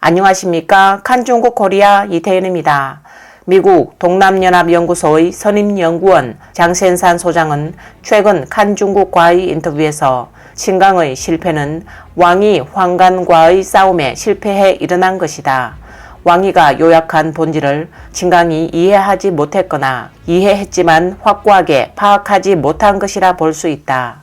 안녕하십니까. 칸중국 코리아 이태현입니다. 미국 동남연합연구소의 선임연구원 장센산 소장은 최근 칸중국과의 인터뷰에서 친강의 실패는 왕이 황간과의 싸움에 실패해 일어난 것이다. 왕위가 요약한 본질을 친강이 이해하지 못했거나 이해했지만 확고하게 파악하지 못한 것이라 볼 수 있다.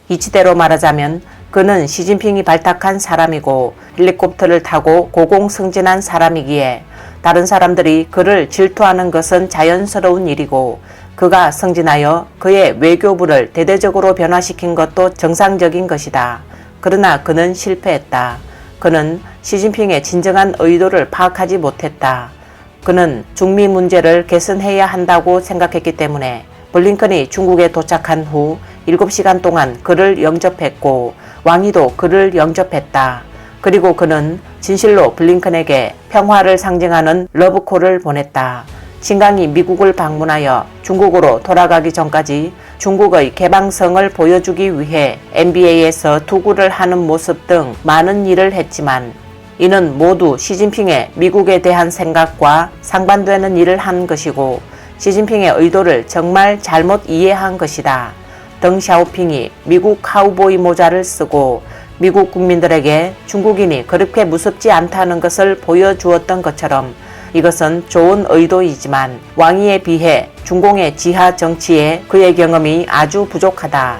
이치대로 말하자면 그는 시진핑이 발탁한 사람이고 헬리콥터를 타고 고공승진한 사람이기에 다른 사람들이 그를 질투하는 것은 자연스러운 일이고 그가 승진하여 그의 외교부를 대대적으로 변화시킨 것도 정상적인 것이다. 그러나 그는 실패했다. 그는 시진핑의 진정한 의도를 파악하지 못했다. 그는 중미 문제를 개선해야 한다고 생각했기 때문에 블링컨이 중국에 도착한 후 7시간 동안 그를 영접했고 왕위도 그를 영접했다. 그리고 그는 진실로 블링컨에게 평화를 상징하는 러브콜을 보냈다. 친강이 미국을 방문하여 중국으로 돌아가기 전까지 중국의 개방성을 보여주기 위해 NBA에서 투구를 하는 모습 등 많은 일을 했지만 이는 모두 시진핑의 미국에 대한 생각과 상반되는 일을 한 것이고 시진핑의 의도를 정말 잘못 이해한 것이다. 덩샤오핑이 미국 카우보이 모자를 쓰고 미국 국민들에게 중국인이 그렇게 무섭지 않다는 것을 보여주었던 것처럼 이것은 좋은 의도이지만 왕위에 비해 중공의 지하 정치에 그의 경험이 아주 부족하다.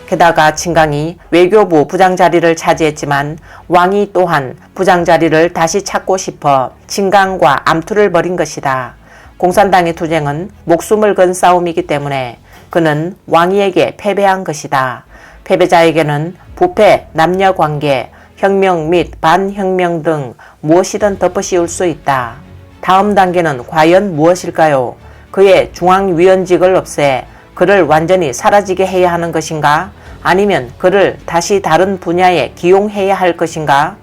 게다가 친강이 외교부 부장 자리를 차지했지만 왕위 또한 부장 자리를 다시 찾고 싶어 친강과 암투를 벌인 것이다. 공산당의 투쟁은 목숨을 건 싸움이기 때문에 그는 왕위에게 패배한 것이다. 패배자에게는 부패, 남녀관계, 혁명 및 반혁명 등 무엇이든 덮어씌울 수 있다. 다음 단계는 과연 무엇일까요? 그의 중앙위원직을 없애 그를 완전히 사라지게 해야 하는 것인가? 아니면 그를 다시 다른 분야에 기용해야 할 것인가?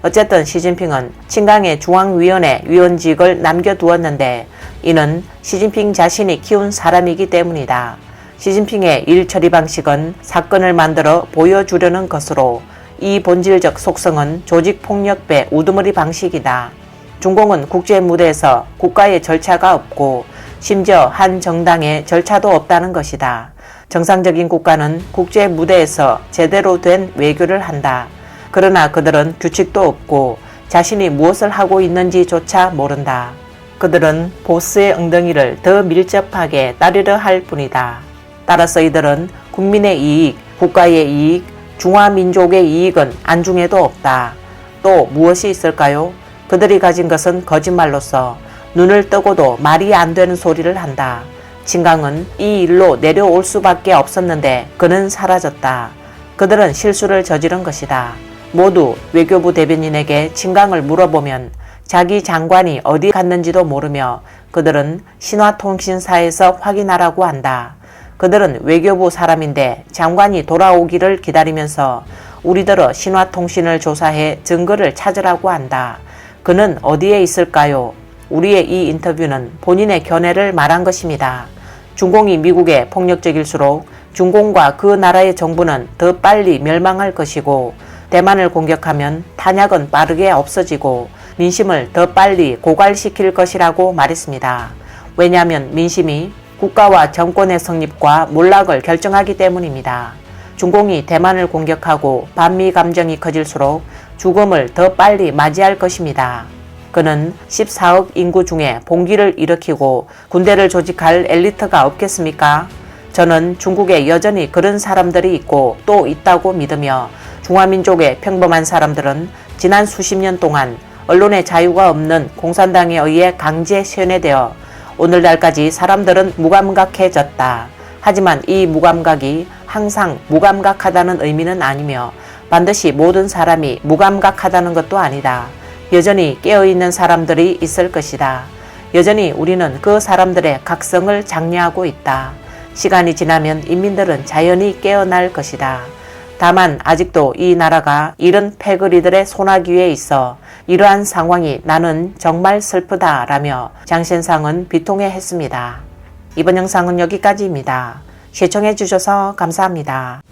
어쨌든 시진핑은 친강의 중앙위원회 위원직을 남겨두었는데 이는 시진핑 자신이 키운 사람이기 때문이다. 시진핑의 일 처리 방식은 사건을 만들어 보여주려는 것으로 이 본질적 속성은 조직폭력배 우두머리 방식이다. 중공은 국제 무대에서 국가의 절차가 없고 심지어 한 정당의 절차도 없다는 것이다. 정상적인 국가는 국제 무대에서 제대로 된 외교를 한다. 그러나 그들은 규칙도 없고 자신이 무엇을 하고 있는지조차 모른다. 그들은 보스의 엉덩이를 더 밀접하게 따르려 할 뿐이다. 따라서 이들은 국민의 이익, 국가의 이익, 중화민족의 이익은 안중에도 없다. 또 무엇이 있을까요? 그들이 가진 것은 거짓말로서 눈을 뜨고도 말이 안 되는 소리를 한다. 친강은 이 일로 내려올 수밖에 없었는데 그는 사라졌다. 그들은 실수를 저지른 것이다. 모두 외교부 대변인에게 친강을 물어보면 자기 장관이 어디 갔는지도 모르며 그들은 신화통신사에서 확인하라고 한다. 그들은 외교부 사람인데 장관이 돌아오기를 기다리면서 우리들어 신화통신을 조사해 증거를 찾으라고 한다. 그는 어디에 있을까요? 우리의 이 인터뷰는 본인의 견해를 말한 것입니다. 중공이 미국에 폭력적일수록 중공과 그 나라의 정부는 더 빨리 멸망할 것이고 대만을 공격하면 탄약은 빠르게 없어지고 민심을 더 빨리 고갈시킬 것이라고 말했습니다. 왜냐하면 민심이 국가와 정권의 성립과 몰락을 결정하기 때문입니다. 중공이 대만을 공격하고 반미 감정이 커질수록 죽음을 더 빨리 맞이할 것입니다. 그는 14억 인구 중에 봉기를 일으키고 군대를 조직할 엘리트가 없겠습니까? 저는 중국에 여전히 그런 사람들이 있고 또 있다고 믿으며 중화민족의 평범한 사람들은 지난 수십 년 동안 언론의 자유가 없는 공산당에 의해 강제 세뇌되어 오늘날까지 사람들은 무감각해졌다. 하지만 이 무감각이 항상 무감각하다는 의미는 아니며 반드시 모든 사람이 무감각하다는 것도 아니다. 여전히 깨어있는 사람들이 있을 것이다. 여전히 우리는 그 사람들의 각성을 장려하고 있다. 시간이 지나면 인민들은 자연히 깨어날 것이다. 다만 아직도 이 나라가 이런 패거리들의 소나기에 있어 이러한 상황이 나는 정말 슬프다라며 장센상은 비통해했습니다. 이번 영상은 여기까지입니다. 시청해주셔서 감사합니다.